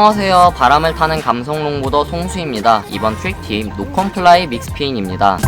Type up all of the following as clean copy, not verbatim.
안녕하세요. 바람을 타는 감성 롱보더 송수입니다. 이번 트릭팁 노컴플라이 믹스핀입니다.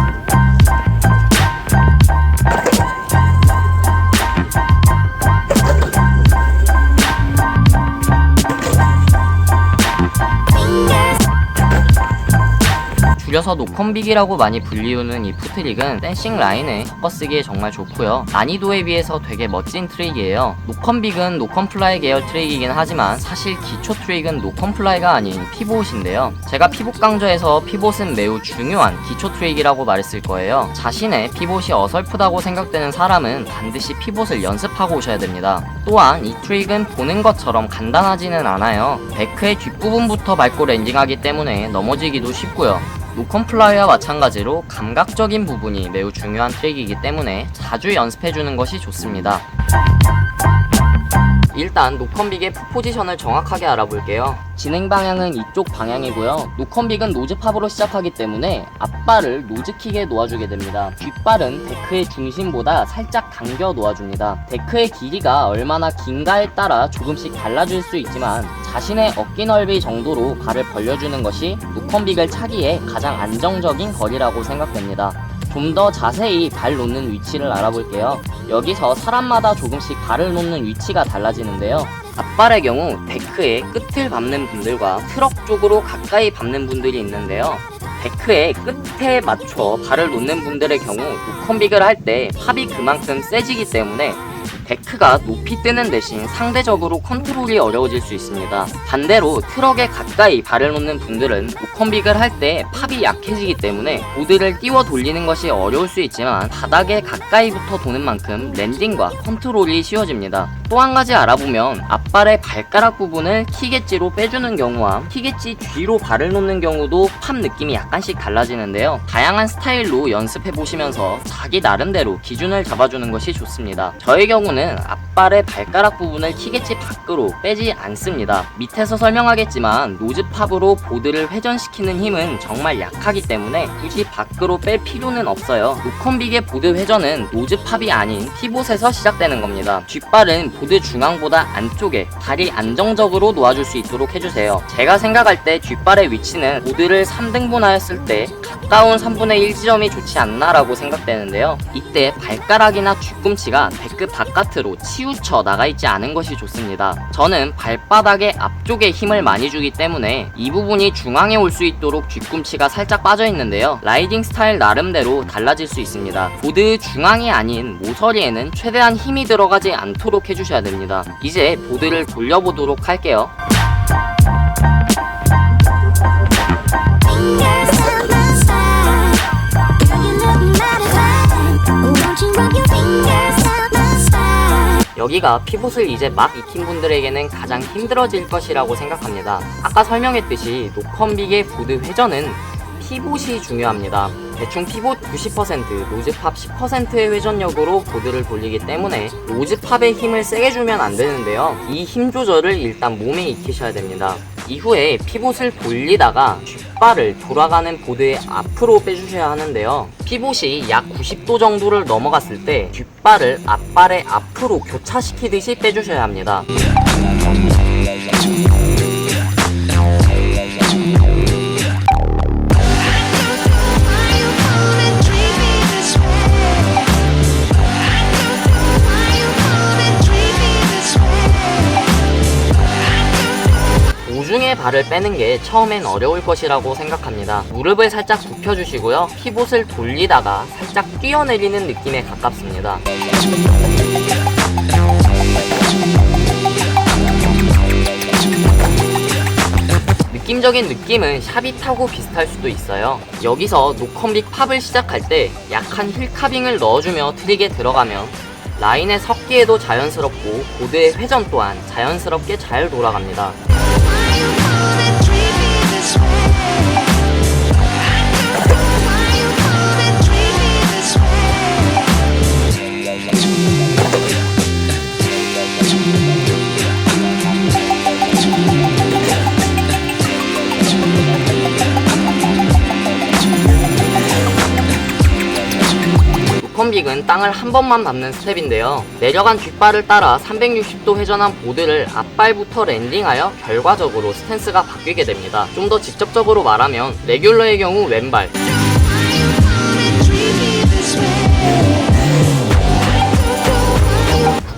줄여서 노컴빅이라고 많이 불리우는 이 풋트릭은 댄싱 라인에 섞어쓰기에 정말 좋고요. 난이도에 비해서 되게 멋진 트릭이에요. 노컴빅은 노컴플라이 계열 트릭이긴 하지만 사실 기초 트릭은 노컴플라이가 아닌 피봇인데요. 제가 피봇 강좌에서 피봇은 매우 중요한 기초 트릭이라고 말했을 거예요. 자신의 피봇이 어설프다고 생각되는 사람은 반드시 피봇을 연습하고 오셔야 됩니다. 또한 이 트릭은 보는 것처럼 간단하지는 않아요. 데크의 뒷부분부터 밟고 랜딩하기 때문에 넘어지기도 쉽고요. 노컴플라이와 마찬가지로 감각적인 부분이 매우 중요한 트릭이기 때문에 자주 연습해주는 것이 좋습니다. 일단 노컴빅의 풋 포지션을 정확하게 알아볼게요. 진행 방향은 이쪽 방향이고요. 노컴빅은 노즈팝으로 시작하기 때문에 앞발을 노즈킥에 놓아주게 됩니다. 뒷발은 데크의 중심보다 살짝 당겨 놓아줍니다. 데크의 길이가 얼마나 긴가에 따라 조금씩 달라질 수 있지만 자신의 어깨 넓이 정도로 발을 벌려주는 것이 노컴빅을 차기에 가장 안정적인 거리라고 생각됩니다. 좀 더 자세히 발 놓는 위치를 알아볼게요. 여기서 사람마다 조금씩 발을 놓는 위치가 달라지는데요. 앞발의 경우 데크의 끝을 밟는 분들과 트럭 쪽으로 가까이 밟는 분들이 있는데요. 데크의 끝에 맞춰 발을 놓는 분들의 경우 노컴빅을 할 때 팝이 그만큼 세지기 때문에 데크가 높이 뜨는 대신 상대적으로 컨트롤이 어려워질 수 있습니다. 반대로 트럭에 가까이 발을 놓는 분들은 노컴빅을 할 때 팝이 약해지기 때문에 보드를 띄워 돌리는 것이 어려울 수 있지만 바닥에 가까이부터 도는 만큼 랜딩과 컨트롤이 쉬워집니다. 또 한 가지 알아보면 앞발의 발가락 부분을 킥엣지로 빼주는 경우와 킥엣지 뒤로 발을 놓는 경우도 팝 느낌이 약간씩 달라지는데요. 다양한 스타일로 연습해보시면서 자기 나름대로 기준을 잡아주는 것이 좋습니다. 저의 경우는 앞발의 발가락 부분을 킥엣지 밖으로 빼지 않습니다. 밑에서 설명하겠지만 노즈팝으로 보드를 회전시키는 힘은 정말 약하기 때문에 굳이 밖으로 뺄 필요는 없어요. 노컴빅의 보드 회전은 노즈팝이 아닌 피봇에서 시작되는 겁니다. 뒷발은 보드 중앙보다 안쪽에 발이 안정적으로 놓아줄 수 있도록 해주세요. 제가 생각할 때 뒷발의 위치는 보드를 3등분하였을 때 가까운 3분의 1 지점이 좋지 않나라고 생각되는데요. 이때 발가락이나 뒤꿈치가 데크 바깥으로 치우쳐 나가있지 않은 것이 좋습니다. 저는 발바닥의 앞쪽에 힘을 많이 주기 때문에 이 부분이 중앙에 올 수 있도록 뒤꿈치가 살짝 빠져있는데요. 라이딩 스타일 나름대로 달라질 수 있습니다. 보드 중앙이 아닌 모서리에는 최대한 힘이 들어가지 않도록 해주셔야 됩니다. 이제 보드를 돌려보도록 할게요. 여기가 피봇을 이제 막 익힌 분들에게는 가장 힘들어질 것이라고 생각합니다. 아까 설명했듯이 노컴빅의 보드 회전은 피봇이 중요합니다. 대충 피봇 90%, 노즈팝 10%의 회전력으로 보드를 돌리기 때문에 노즈팝의 힘을 세게 주면 안 되는데요. 이 힘 조절을 일단 몸에 익히셔야 됩니다. 이후에 피봇을 돌리다가 뒷발을 돌아가는 보드의 앞으로 빼주셔야 하는데요. 피봇이 약 90도 정도를 넘어갔을 때 뒷발을 앞발의 앞으로 교차시키듯이 빼주셔야 합니다. 우중에 발을 빼는 게 처음엔 어려울 것이라고 생각합니다. 무릎을 살짝 굽혀주시고요. 피봇을 돌리다가 살짝 뛰어내리는 느낌에 가깝습니다. 느낌적인 느낌은 샤빗하고 비슷할 수도 있어요. 여기서 노컴빅 팝을 시작할 때 약한 힐카빙을 넣어주며 트릭에 들어가면 라인의 섞기에도 자연스럽고 보드의 회전 또한 자연스럽게 잘 돌아갑니다. 노컨빅은 땅을 한 번만 밟는 스텝인데요. 내려간 뒷발을 따라 360도 회전한 보드를 앞발부터 랜딩하여 결과적으로 스탠스가 바뀌게 됩니다. 좀 더 직접적으로 말하면 레귤러의 경우 왼발,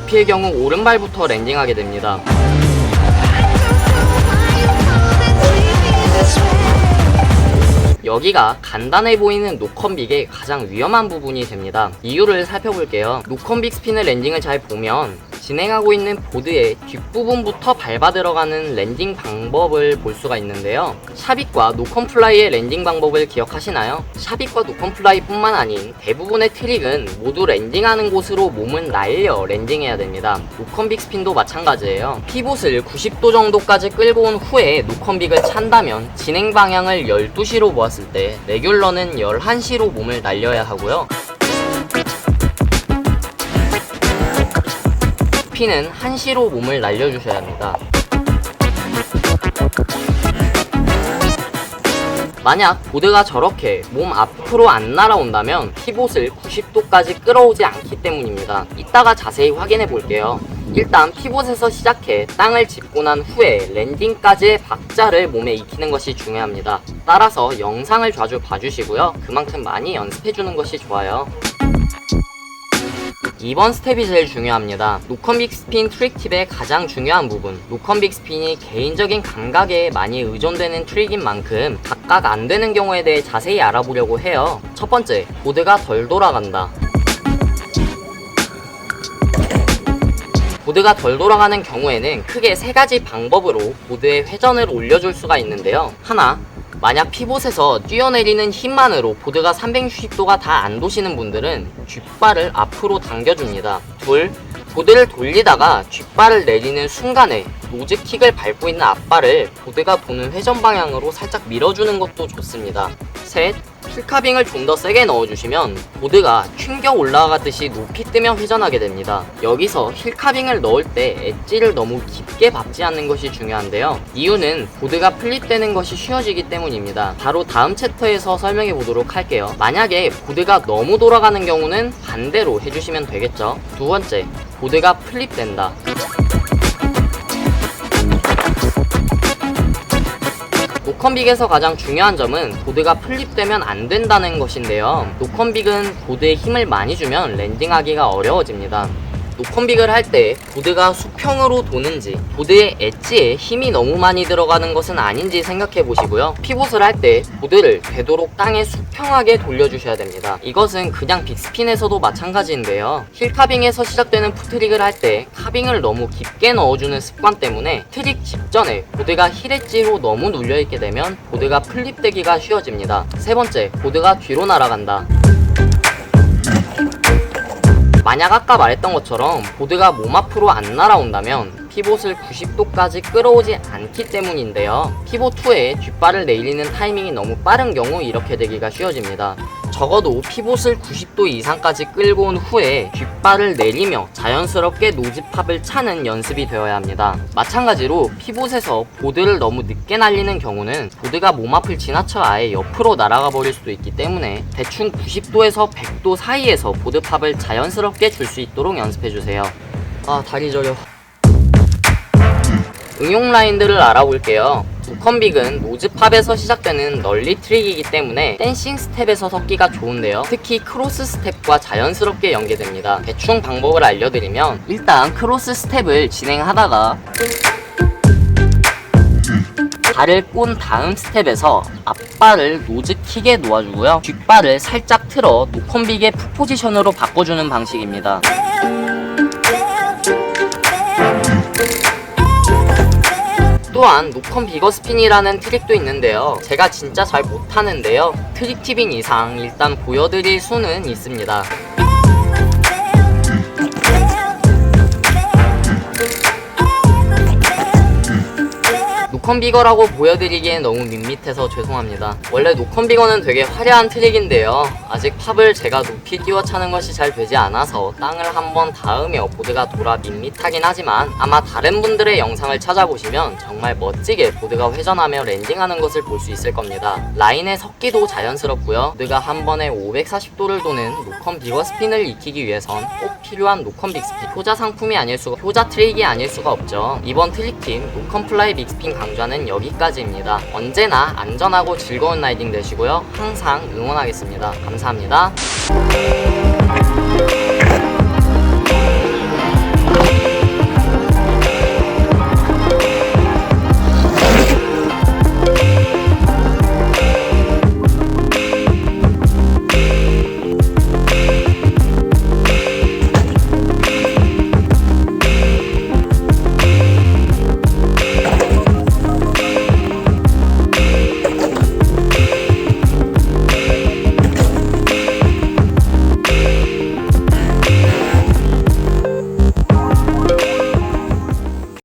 부피의 경우 오른발부터 랜딩하게 됩니다. 여기가 간단해 보이는 노컨빅의 가장 위험한 부분이 됩니다. 이유를 살펴볼게요. 노컨빅 스핀을 랜딩을 잘 보면 진행하고 있는 보드의 뒷부분부터 밟아 들어가는 랜딩 방법을 볼 수가 있는데요. 샤빗과 노컨플라이의 랜딩 방법을 기억하시나요? 샤빗과 노컨플라이 뿐만 아닌 대부분의 트릭은 모두 랜딩하는 곳으로 몸을 날려 랜딩해야 됩니다. 노컨빅 스핀도 마찬가지예요. 피봇을 90도 정도까지 끌고 온 후에 노컨빅을 찬다면 진행 방향을 12시로 모았을 때 레귤러는 11시로 몸을 날려야 하고요. 스핀은 1시로 몸을 날려주셔야 합니다. 만약 보드가 저렇게 몸 앞으로 안 날아온다면 피봇을 90도까지 끌어오지 않기 때문입니다. 이따가 자세히 확인해 볼게요. 일단 피봇에서 시작해 땅을 짚고 난 후에 랜딩까지의 박자를 몸에 익히는 것이 중요합니다. 따라서 영상을 자주 봐주시고요. 그만큼 많이 연습해주는 것이 좋아요. 이번 스텝이 제일 중요합니다. 노컨빅 스핀 트릭 팁의 가장 중요한 부분. 노컨빅 스핀이 개인적인 감각에 많이 의존되는 트릭인 만큼 각각 안 되는 경우에 대해 자세히 알아보려고 해요. 첫 번째, 보드가 덜 돌아간다. 보드가 덜 돌아가는 경우에는 크게 세 가지 방법으로 보드의 회전을 올려줄 수가 있는데요. 하나, 만약 피봇에서 뛰어내리는 힘만으로 보드가 360도가 다 안 도시는 분들은 뒷발을 앞으로 당겨줍니다. 둘, 보드를 돌리다가 뒷발을 내리는 순간에 노즈킥을 밟고 있는 앞발을 보드가 도는 회전 방향으로 살짝 밀어주는 것도 좋습니다. 셋, 힐카빙을 좀 더 세게 넣어주시면 보드가 튕겨 올라가듯이 높이 뜨며 회전하게 됩니다. 여기서 힐카빙을 넣을 때 엣지를 너무 깊게 밟지 않는 것이 중요한데요. 이유는 보드가 플립되는 것이 쉬워지기 때문입니다. 바로 다음 챕터에서 설명해 보도록 할게요. 만약에 보드가 너무 돌아가는 경우는 반대로 해주시면 되겠죠. 두 번째, 보드가 플립된다. 노컨빅에서 가장 중요한 점은 보드가 플립되면 안 된다는 것인데요. 노컨빅은 보드에 힘을 많이 주면 랜딩하기가 어려워집니다. 노컨빅을 할 때 보드가 수평으로 도는지 보드의 엣지에 힘이 너무 많이 들어가는 것은 아닌지 생각해 보시고요. 피봇을 할 때 보드를 되도록 땅에 수평하게 돌려주셔야 됩니다. 이것은 그냥 빅스핀에서도 마찬가지인데요. 힐카빙에서 시작되는 푸트릭을 할 때 카빙을 너무 깊게 넣어주는 습관 때문에 트릭 직전에 보드가 힐 엣지로 너무 눌려있게 되면 보드가 플립되기가 쉬워집니다. 세 번째, 보드가 뒤로 날아간다. 만약 아까 말했던 것처럼 보드가 몸 앞으로 안 날아온다면 피봇을 90도까지 끌어오지 않기 때문인데요. 피봇 후에 뒷발을 내리는 타이밍이 너무 빠른 경우 이렇게 되기가 쉬워집니다. 적어도 피봇을 90도 이상까지 끌고 온 후에 뒷발을 내리며 자연스럽게 노즈팝을 차는 연습이 되어야 합니다. 마찬가지로 피봇에서 보드를 너무 늦게 날리는 경우는 보드가 몸 앞을 지나쳐 아예 옆으로 날아가 버릴 수도 있기 때문에 대충 90도에서 100도 사이에서 보드팝을 자연스럽게 줄 수 있도록 연습해주세요. 아, 다리 저려. 응용 라인들을 알아볼게요. 노컨빅은 노즈팝에서 시작되는 널리 트릭이기 때문에 댄싱 스텝에서 섞기가 좋은데요. 특히 크로스 스텝과 자연스럽게 연계됩니다. 대충 방법을 알려드리면 일단 크로스 스텝을 진행하다가 발을 꼰 다음 스텝에서 앞발을 노즈킥에 놓아주고요. 뒷발을 살짝 틀어 노컨빅의 풋 포지션으로 바꿔주는 방식입니다. 또한 노컨 비거 스핀이라는 트릭도 있는데요. 제가 진짜 잘 못하는데요. 트릭 팁인 이상 일단 보여드릴 수는 있습니다. 노컨비거라고 보여드리기엔 너무 밋밋해서 죄송합니다. 원래 노컨비거는 되게 화려한 트릭인데요, 아직 팝을 제가 높이 띄워 차는 것이 잘 되지 않아서 땅을 한번 닿으며 보드가 돌아 밋밋하긴 하지만 아마 다른 분들의 영상을 찾아보시면 정말 멋지게 보드가 회전하며 랜딩하는 것을 볼 수 있을 겁니다. 라인의 섞기도 자연스럽고요, 보드가 한 번에 540도를 도는 노컨비거 스핀을 익히기 위해선 꼭 필요한 노컨 빅스핀, 효자 상품이 아닐 수가, 효자 트릭이 아닐 수가 없죠. 이번 트릭팀 노컨플라이 빅스핀 강좌는 여기까지입니다. 언제나 안전하고 즐거운 라이딩 되시고요, 항상 응원하겠습니다. 감사합니다.